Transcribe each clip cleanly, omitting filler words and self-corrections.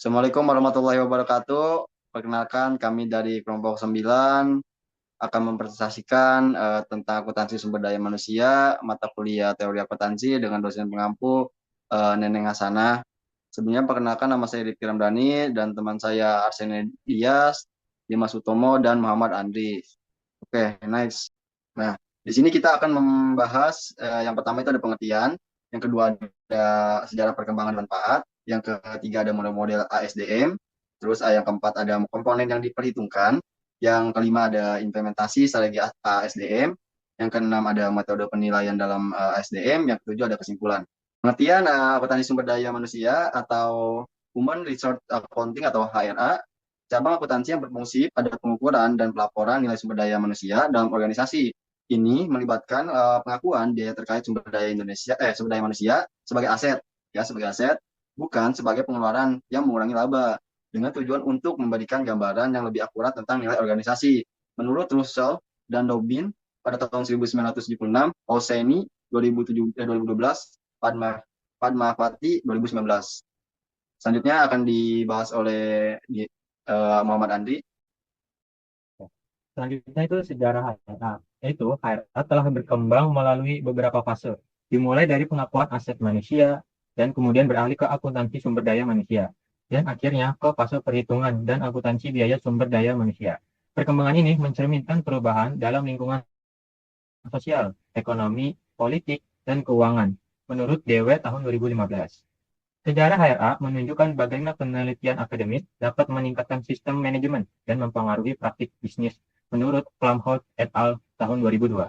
Assalamualaikum warahmatullahi wabarakatuh. Perkenalkan, kami dari kelompok 9 akan mempresentasikan tentang akuntansi sumber daya manusia, mata kuliah teori akuntansi dengan dosen pengampu Neneng Hasanah. Sebelumnya perkenalkan, nama saya Rifki Ramdhani dan teman saya Arsene Dias, Dimas Utomo, dan Muhammad Andri. Oke, nice. Nah, di sini kita akan membahas yang pertama itu ada pengertian, yang kedua ada sejarah perkembangan manfaat, yang ketiga ada model-model ASDM, terus yang keempat ada komponen yang diperhitungkan, yang kelima ada implementasi strategi ASDM, yang keenam ada metode penilaian dalam ASDM, yang ketujuh ada kesimpulan. Pengertian akuntansi sumber daya manusia atau Human Resource Accounting atau HRA, cabang akuntansi yang berfungsi pada pengukuran dan pelaporan nilai sumber daya manusia dalam organisasi. Ini melibatkan pengakuan biaya terkait sumber daya manusia sebagai aset, ya sebagai aset, bukan sebagai pengeluaran yang mengurangi laba, dengan tujuan untuk memberikan gambaran yang lebih akurat tentang nilai organisasi. Menurut Russell dan Dobbin pada tahun 1976, Oseni 2012, Padma Padma Fati 2019. Selanjutnya akan dibahas oleh Muhammad Andri. Selanjutnya itu sejarah HRA. Yaitu HRA telah berkembang melalui beberapa fase, dimulai dari pengakuan aset manusia, dan kemudian beralih ke akuntansi sumber daya manusia, dan akhirnya ke fase perhitungan dan akuntansi biaya sumber daya manusia. Perkembangan ini mencerminkan perubahan dalam lingkungan sosial, ekonomi, politik, dan keuangan, menurut Dewe tahun 2015. Sejarah HRA menunjukkan bagaimana penelitian akademis dapat meningkatkan sistem manajemen dan mempengaruhi praktik bisnis menurut Plumholt et al. Tahun 2002.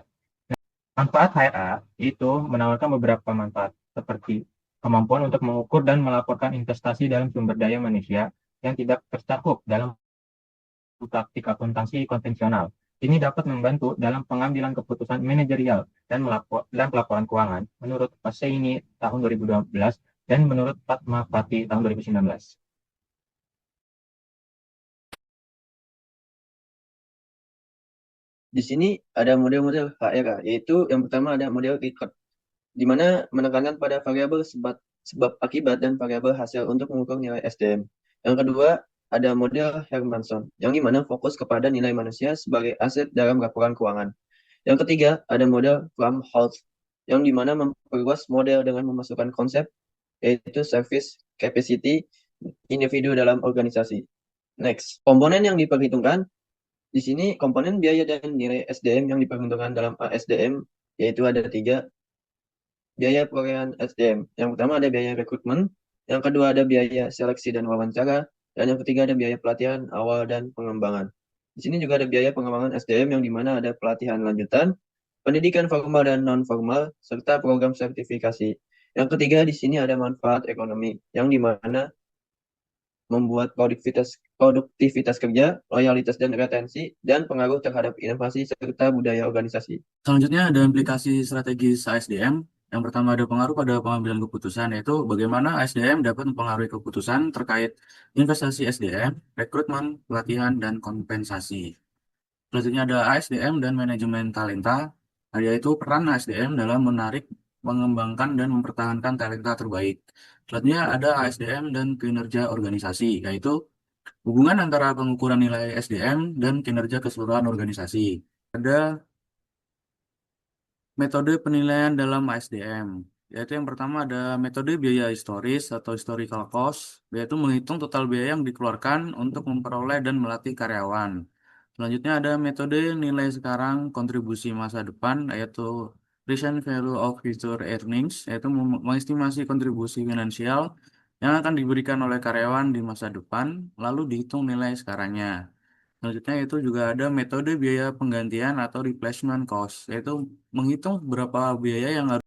Manfaat HRA itu menawarkan beberapa manfaat seperti kemampuan untuk mengukur dan melaporkan investasi dalam sumber daya manusia yang tidak tercakup dalam praktik akuntansi konvensional. Ini dapat membantu dalam pengambilan keputusan manajerial dan pelaporan keuangan menurut Passeini tahun 2012 dan menurut Fatma Fati tahun 2019. Di sini ada model-model HRA, yaitu yang pertama ada model Rickert, di mana menekankan pada variabel sebab akibat dan variabel hasil untuk mengukur nilai SDM. Yang kedua, ada model Hermanson, yang dimana fokus kepada nilai manusia sebagai aset dalam laporan keuangan. Yang ketiga, ada model Plumholt, yang dimana memperluas model dengan memasukkan konsep, yaitu service capacity individu dalam organisasi. Next, komponen yang diperhitungkan di sini komponen biaya dan nilai SDM yang diperhitungkan dalam ASDM yaitu ada tiga. Biaya perolehan SDM. Yang pertama ada biaya rekrutmen, yang kedua ada biaya seleksi dan wawancara, dan yang ketiga ada biaya pelatihan awal dan pengembangan. Di sini juga ada biaya pengembangan SDM yang dimana ada pelatihan lanjutan, pendidikan formal dan non-formal, serta program sertifikasi. Yang ketiga di sini ada manfaat ekonomi, yang dimana membuat produktivitas kerja, loyalitas dan retensi, dan pengaruh terhadap inovasi serta budaya organisasi. Selanjutnya ada implikasi strategis ASDM. Yang pertama ada pengaruh pada pengambilan keputusan, yaitu bagaimana ASDM dapat mempengaruhi keputusan terkait investasi SDM, rekrutmen, pelatihan, dan kompensasi. Selanjutnya ada ASDM dan manajemen talenta, yaitu peran ASDM dalam menarik, mengembangkan, dan mempertahankan talenta terbaik. Selanjutnya ada ASDM dan kinerja organisasi, yaitu hubungan antara pengukuran nilai SDM dan kinerja keseluruhan organisasi. Ada metode penilaian dalam ASDM, yaitu yang pertama ada metode biaya historis atau historical cost, yaitu menghitung total biaya yang dikeluarkan untuk memperoleh dan melatih karyawan. Selanjutnya ada metode nilai sekarang kontribusi masa depan, yaitu present value of future earnings, yaitu mengestimasi kontribusi finansial yang akan diberikan oleh karyawan di masa depan, lalu dihitung nilai sekarangnya. Selanjutnya itu juga ada metode biaya penggantian atau replacement cost, yaitu menghitung berapa biaya yang harus